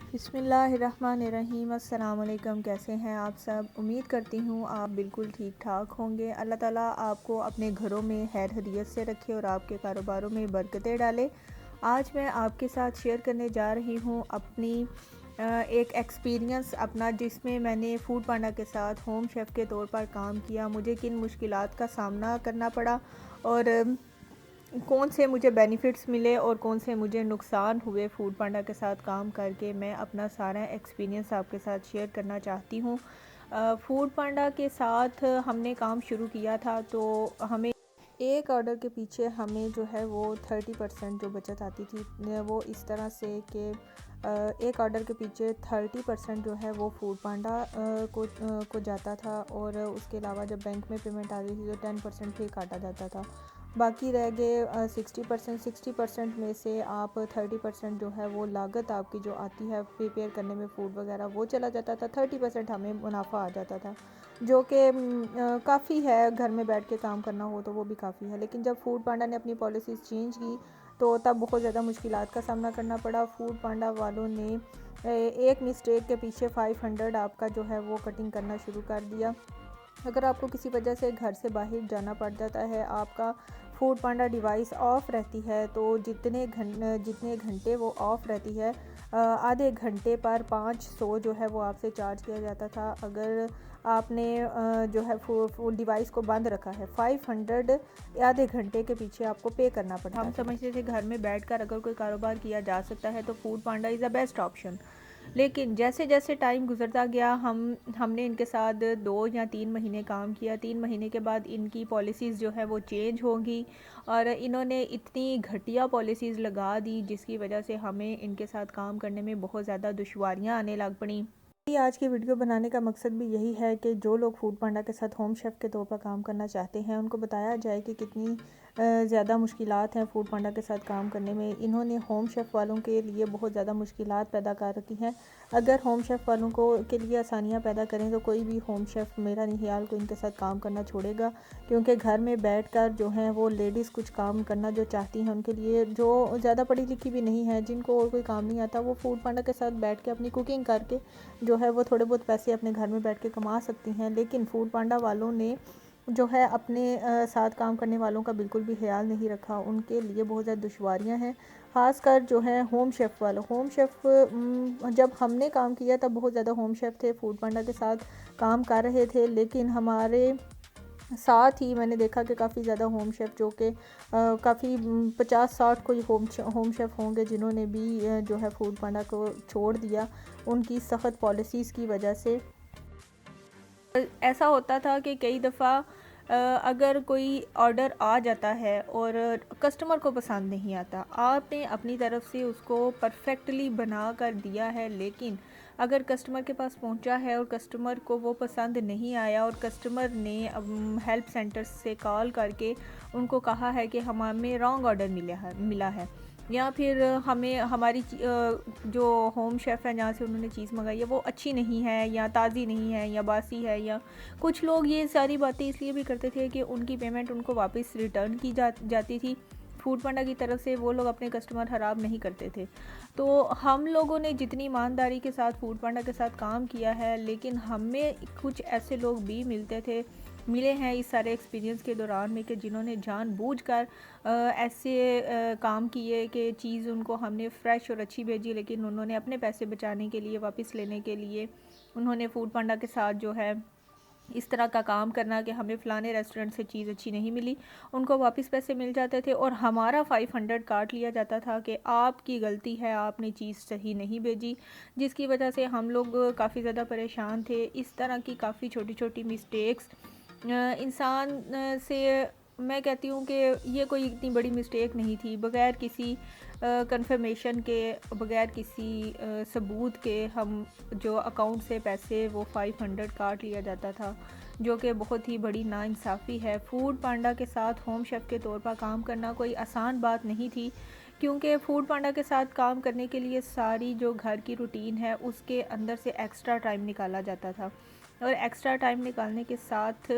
बिस्मिल्लाहिर्रहमानिर्रहीम। अस्सलाम वालेकुम। कैसे हैं आप सब? उम्मीद करती हूँ आप बिल्कुल ठीक ठाक होंगे। अल्लाह ताला आपको अपने घरों में खैर खैरियत से रखे और आपके कारोबारों में बरकतें डाले। आज मैं आपके साथ शेयर करने जा रही हूँ अपनी एक एक्सपीरियंस अपना, जिसमें मैंने फूड पांडा के साथ होम शेफ़ के तौर पर काम किया। मुझे किन मुश्किलात का सामना करना पड़ा और कौन से मुझे बेनिफिट्स मिले और कौन से मुझे नुकसान हुए फूड पांडा के साथ काम करके, मैं अपना सारा एक्सपीरियंस आपके साथ शेयर करना चाहती हूँ। फूड पांडा के साथ हमने काम शुरू किया था तो हमें एक ऑर्डर के पीछे हमें जो है वो 30% जो बचत आती थी, वो इस तरह से कि एक ऑर्डर के पीछे 30% जो है वो फूड पांडा को जाता था, और उसके अलावा जब बैंक में पेमेंट आती थी तो 10% फिर काटा जाता था। बाकी रह गए 60% में से आप 30% जो है वो लागत आपकी जो आती है प्रिपेयर करने में फ़ूड वगैरह, वो चला जाता था। 30% हमें मुनाफा आ जाता था, जो कि काफ़ी है। घर में बैठ के काम करना हो तो वो भी काफ़ी है। लेकिन जब फूड पांडा ने अपनी पॉलिसीज़ चेंज की तो तब बहुत ज़्यादा मुश्किलात का सामना करना पड़ा। फूड पांडा वालों ने एक मिस्टेक के पीछे 500 आपका जो है वो कटिंग करना शुरू कर दिया। अगर आपको किसी वजह से घर से बाहर जाना पड़ जाता है, आपका फूड पांडा डिवाइस ऑफ़ रहती है, तो जितने घंटे वो ऑफ़ रहती है, आधे घंटे पर 500 जो है वो आपसे चार्ज किया जाता था। अगर आपने जो है फुल डिवाइस को बंद रखा है, 500 आधे घंटे के पीछे आपको पे करना पड़ता है। हम समझते थे घर में बैठकर अगर कोई कारोबार किया जा सकता है तो food Panda is the best option. लेकिन जैसे जैसे टाइम गुजरता गया, हमने इनके साथ 2 या 3 महीने काम किया। 3 महीने के बाद इनकी पॉलिसीज़ जो है वो चेंज होंगी और इन्होंने इतनी घटिया पॉलिसीज़ लगा दी, जिसकी वजह से हमें इनके साथ काम करने में बहुत ज़्यादा दुश्वारियाँ आने लग पड़ी। आज की वीडियो बनाने का मकसद भी यही है कि जो लोग फूड पांडा के साथ होम शेफ़ के तौर पर काम करना चाहते हैं, उनको बताया जाए कि कितनी ज़्यादा मुश्किलात हैं फूड पांडा के साथ काम करने में। इन्होंने होम शेफ़ वालों के लिए बहुत ज़्यादा मुश्किलात पैदा कर रखी हैं। अगर होम शेफ़ वालों को के लिए आसानियाँ पैदा करें तो कोई भी होम शेफ़, मेरा नहीं ख्याल, को इनके साथ काम करना छोड़ेगा, क्योंकि घर में बैठकर जो हैं वो लेडीज़ कुछ काम करना जो चाहती हैं, उनके लिए, जो ज़्यादा पढ़ी लिखी भी नहीं है, जिनको और कोई काम नहीं आता, वो फूड पांडा के साथ बैठ के अपनी कुकिंग करके जो है वो थोड़े बहुत पैसे अपने घर में बैठ के कमा सकती हैं। लेकिन फूड पांडा वालों ने जो है अपने साथ काम करने वालों का बिल्कुल भी ख्याल नहीं रखा। उनके लिए बहुत ज़्यादा दुश्वारियां हैं, ख़ासकर जो है होम शेफ़ वालों। होम शेफ़ जब हमने काम किया तब बहुत ज़्यादा होम शेफ़ थे, फूड पांडा के साथ काम कर रहे थे। लेकिन हमारे साथ ही मैंने देखा कि काफ़ी ज़्यादा होम शेफ़, जो कि काफ़ी 50-60 कोई होम शेफ़ होंगे, जिन्होंने भी जो है फूड पांडा को छोड़ दिया उनकी सख्त पॉलिसीज़ की वजह से। ऐसा होता था कि कई दफ़ा अगर कोई ऑर्डर आ जाता है और कस्टमर को पसंद नहीं आता, आपने अपनी तरफ से उसको परफेक्टली बना कर दिया है, लेकिन अगर कस्टमर के पास पहुंचा है और कस्टमर को वो पसंद नहीं आया और कस्टमर ने हेल्प सेंटर से कॉल करके उनको कहा है कि हमें रॉन्ग ऑर्डर मिला है, या फिर हमें हमारी जो होम शेफ़ है जहाँ से उन्होंने चीज़ मंगाई है वो अच्छी नहीं है, या ताज़ी नहीं है, या बासी है, या कुछ लोग ये सारी बातें इसलिए भी करते थे कि उनकी पेमेंट उनको वापस रिटर्न की जाती थी। फूड पांडा की तरफ से वो लोग अपने कस्टमर ख़राब नहीं करते थे। तो हम लोगों ने जितनी ईमानदारी के साथ फूड पांडा के साथ काम किया है, लेकिन हमें कुछ ऐसे लोग भी मिले हैं इस सारे एक्सपीरियंस के दौरान में, कि जिन्होंने जानबूझकर ऐसे काम किए कि चीज़ उनको हमने फ़्रेश और अच्छी भेजी, लेकिन उन्होंने अपने पैसे बचाने के लिए, वापस लेने के लिए, उन्होंने फूड पांडा के साथ जो है इस तरह का काम करना कि हमें फ़लाने रेस्टोरेंट से चीज़ अच्छी नहीं मिली, उनको वापस पैसे मिल जाते थे और हमारा 500 काट लिया जाता था कि आपकी गलती है, आपने चीज़ सही नहीं भेजी, जिसकी वजह से हम लोग काफ़ी ज़्यादा परेशान थे। इस तरह की काफ़ी छोटी छोटी मिस्टेक्स इंसान से, मैं कहती हूँ कि ये कोई इतनी बड़ी मिस्टेक नहीं थी। बग़ैर किसी कंफर्मेशन के, बग़ैर किसी सबूत के हम जो अकाउंट से पैसे वो 500 काट लिया जाता था, जो कि बहुत ही बड़ी नाइंसाफ़ी है। फूड पांडा के साथ होम शेफ़ के तौर पर काम करना कोई आसान बात नहीं थी, क्योंकि फूड पांडा के साथ काम करने के लिए सारी जो घर की रूटीन है उसके अंदर से एक्स्ट्रा टाइम निकाला जाता था, और एक्स्ट्रा टाइम निकालने के साथ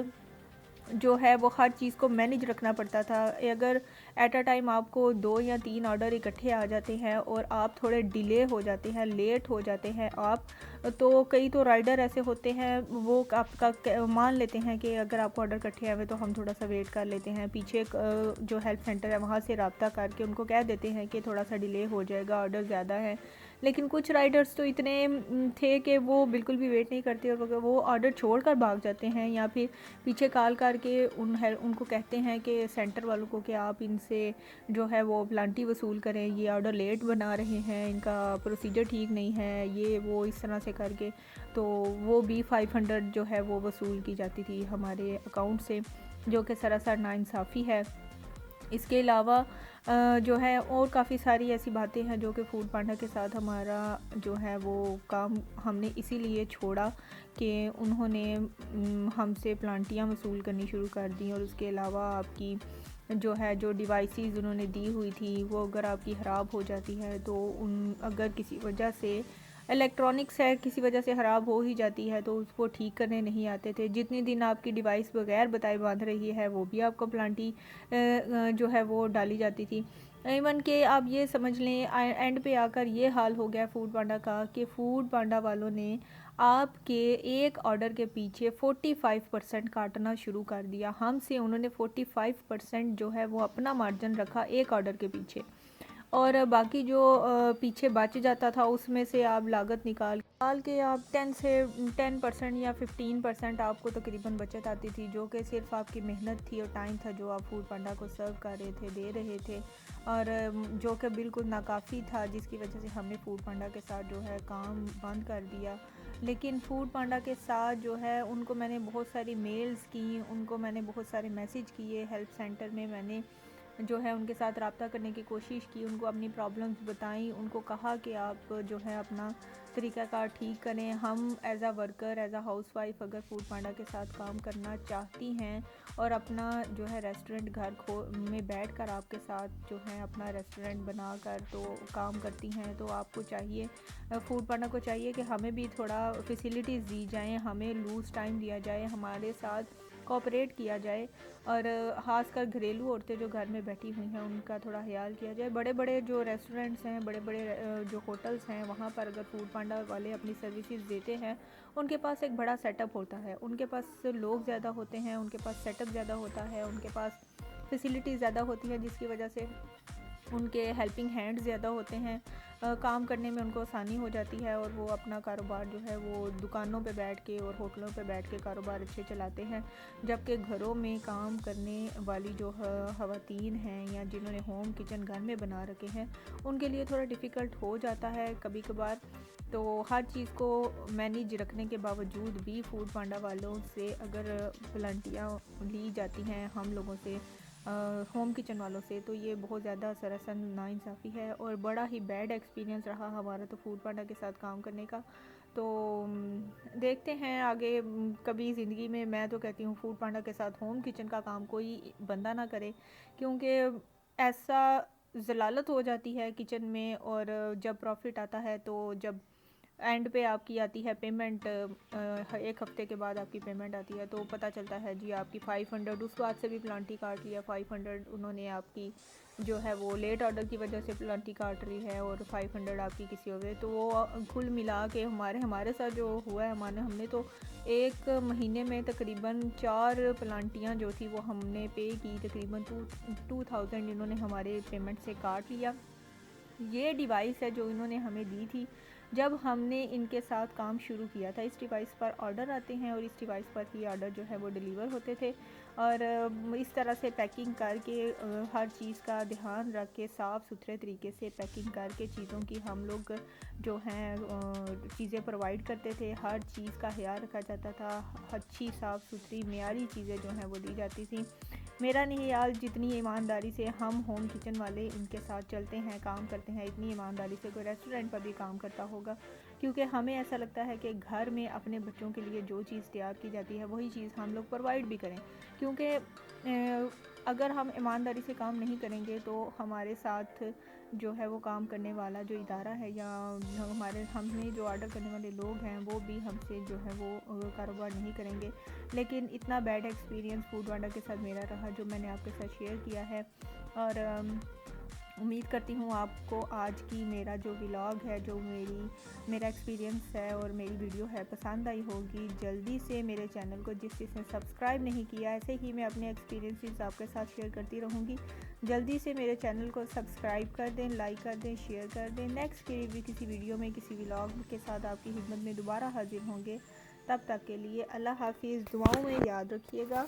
जो है वो हर चीज़ को मैनेज रखना पड़ता था। अगर एट अ टाइम आपको 2 या 3 ऑर्डर इकट्ठे आ जाते हैं और आप थोड़े डिले हो जाते हैं, लेट हो जाते हैं आप, तो कई तो राइडर ऐसे होते हैं वो आपका मान लेते हैं कि अगर आपको ऑर्डर इकट्ठे आए तो हम थोड़ा सा वेट कर लेते हैं। पीछे जो हेल्प सेंटर है वहाँ से रब्ता करके उनको कह देते हैं कि थोड़ा सा डिले हो जाएगा, ऑर्डर ज़्यादा है। लेकिन कुछ राइडर्स तो इतने थे कि वो बिल्कुल भी वेट नहीं करते और वो ऑर्डर छोड़ कर भाग जाते हैं, या फिर पीछे कॉल करके उनको कहते हैं कि सेंटर वालों को कि आप इनसे जो है वो प्लांटी वसूल करें, ये ऑर्डर लेट बना रहे हैं, इनका प्रोसीजर ठीक नहीं है, ये वो इस तरह से करके। तो वो भी 500 जो है वो वसूल की जाती थी हमारे अकाउंट से, जो कि सरासर नाइंसाफ़ी है। इसके अलावा जो है और काफ़ी सारी ऐसी बातें हैं जो कि फूड पांडा के साथ हमारा जो है वो काम हमने इसीलिए छोड़ा कि उन्होंने हमसे प्लांटियाँ वसूल करनी शुरू कर दी। और उसके अलावा आपकी जो है जो डिवाइसेस उन्होंने दी हुई थी वो अगर आपकी ख़राब हो जाती है तो अगर किसी वजह से इलेक्ट्रॉनिक्स है किसी वजह से ख़राब हो ही जाती है तो उसको ठीक करने नहीं आते थे। जितने दिन आपकी डिवाइस बगैर बताए बांध रही है वो भी आपको प्लांटी जो है वो डाली जाती थी। इवन कि आप ये समझ लें एंड पे आकर ये हाल हो गया फूड पांडा का कि फूड पांडा वालों ने आपके एक ऑर्डर के पीछे 45% काटना शुरू कर दिया। हमसे उन्होंने 45% जो है वो अपना मार्जिन रखा एक ऑर्डर के पीछे, और बाकी जो पीछे बच जाता था उसमें से आप लागत निकाल के आप 10% या 15% आपको तकरीबन बचत आती थी, जो कि सिर्फ आपकी मेहनत थी और टाइम था जो आप फूड पांडा को सर्व कर रहे थे, दे रहे थे, और जो कि बिल्कुल नाकाफ़ी था, जिसकी वजह से हमने फूड पांडा के साथ जो है काम बंद कर दिया। लेकिन फूड पांडा के साथ जो है उनको मैंने बहुत सारी मेल्स की, उनको मैंने बहुत सारे मैसेज किए, हेल्प सेंटर में मैंने जो है उनके साथ रब्ता करने की कोशिश की, उनको अपनी प्रॉब्लम्स बताई, उनको कहा कि आप जो है अपना तरीक़ाकार ठीक करें। हम as a worker, as a housewife अगर फूड पांडा के साथ काम करना चाहती हैं और अपना जो है रेस्टोरेंट घर में बैठकर आपके साथ जो है अपना रेस्टोरेंट बनाकर तो काम करती हैं, तो आपको चाहिए, फूड पांडा को चाहिए कि हमें भी थोड़ा फैसिलिटीज़ दी जाएँ, हमें लूज़ टाइम दिया जाए, हमारे साथ कोऑपरेट किया जाए, और ख़ासकर घरेलू औरतें जो घर में बैठी हुई हैं उनका थोड़ा ख्याल किया जाए। बड़े बड़े जो रेस्टोरेंट्स हैं, बड़े बड़े जो होटल्स हैं, वहाँ पर अगर फूड पांडा वाले अपनी सर्विसेज देते हैं, उनके पास एक बड़ा सेटअप होता है, उनके पास लोग ज़्यादा होते हैं, उनके पास सेटअप ज़्यादा होता है, उनके पास फैसिलिटीज़ ज़्यादा होती हैं, जिसकी वजह से उनके हेल्पिंग हैंड ज़्यादा होते हैं, काम करने में उनको आसानी हो जाती है, और वो अपना कारोबार जो है वो दुकानों पे बैठ के और होटलों पे बैठ के कारोबार अच्छे चलाते हैं। जबकि घरों में काम करने वाली जो ख़वातीन हैं या जिन्होंने होम किचन घर में बना रखे हैं, उनके लिए थोड़ा डिफ़िकल्ट हो जाता है कभी कभार। तो हर चीज़ को मैनेज रखने के बावजूद भी फूड पांडा वालों से अगर वॉलंटियाँ ली जाती हैं हम लोगों से, होम किचन वालों से, तो ये बहुत ज़्यादा सरासर नाइंसाफ़ी है और बड़ा ही बैड एक्सपीरियंस रहा हमारा तो फूड पांडा के साथ काम करने का। तो देखते हैं आगे कभी ज़िंदगी में, मैं तो कहती हूँ फूड पांडा के साथ होम किचन का काम कोई बंदा ना करे, क्योंकि ऐसा ज़लालत हो जाती है किचन में, और जब प्रॉफिट आता है तो जब एंड पे आपकी आती है पेमेंट, एक हफ़्ते के बाद आपकी पेमेंट आती है तो पता चलता है जी आपकी 500, उस बात से भी प्लांटी काट लिया, 500 उन्होंने आपकी जो है वो लेट ऑर्डर की वजह से प्लांटी काट रही है, और 500 आपकी किसी और, तो वो कुल मिला के हमारे साथ जो हुआ है, हमने तो एक महीने में तकरीबन 4 प्लांटियाँ जो थी वो हमने पे की, तकरीबन 2000 इन्होंने हमारे पेमेंट से काट लिया। ये डिवाइस है जो इन्होंने हमें दी थी जब हमने इनके साथ काम शुरू किया था। इस डिवाइस पर ऑर्डर आते हैं और इस डिवाइस पर ही ऑर्डर जो है वो डिलीवर होते थे, और इस तरह से पैकिंग करके हर चीज़ का ध्यान रख के साफ़ सुथरे तरीके से पैकिंग करके चीज़ों की हम लोग जो हैं चीज़ें प्रोवाइड करते थे। हर चीज़ का ख्याल रखा जाता था, अच्छी साफ़ सुथरी मेयारी चीज़ें जो हैं वो दी जाती थी। मेरा नहीं ख्याल जितनी ईमानदारी से हम होम किचन वाले इनके साथ चलते हैं, काम करते हैं, इतनी ईमानदारी से कोई रेस्टोरेंट पर भी काम करता होगा, क्योंकि हमें ऐसा लगता है कि घर में अपने बच्चों के लिए जो चीज़ तैयार की जाती है वही चीज़ हम लोग प्रोवाइड भी करें, क्योंकि अगर हम ईमानदारी से काम नहीं करेंगे तो हमारे साथ जो है वो काम करने वाला जो इदारा है या हमारे हमने जो ऑर्डर करने वाले लोग हैं वो भी हमसे जो है वो कारोबार नहीं करेंगे। लेकिन इतना बैड एक्सपीरियंस फूड वांडा के साथ मेरा रहा जो मैंने आपके साथ शेयर किया है। और उम्मीद करती हूँ आपको आज की मेरा जो व्लॉग है, जो मेरा एक्सपीरियंस है और मेरी वीडियो है पसंद आई होगी। जल्दी से मेरे चैनल को जिसने सब्सक्राइब नहीं किया, ऐसे ही मैं अपने एक्सपीरियंसेस आपके साथ शेयर करती रहूँगी। जल्दी से मेरे चैनल को सब्सक्राइब कर दें, लाइक कर दें, शेयर कर दें। नेक्स्ट भी किसी वीडियो में किसी व्लॉग के साथ आपकी खिदमत में दोबारा हाजिर होंगे। तब तक के लिए अल्लाह हाफिज़। दुआओं में याद रखिएगा।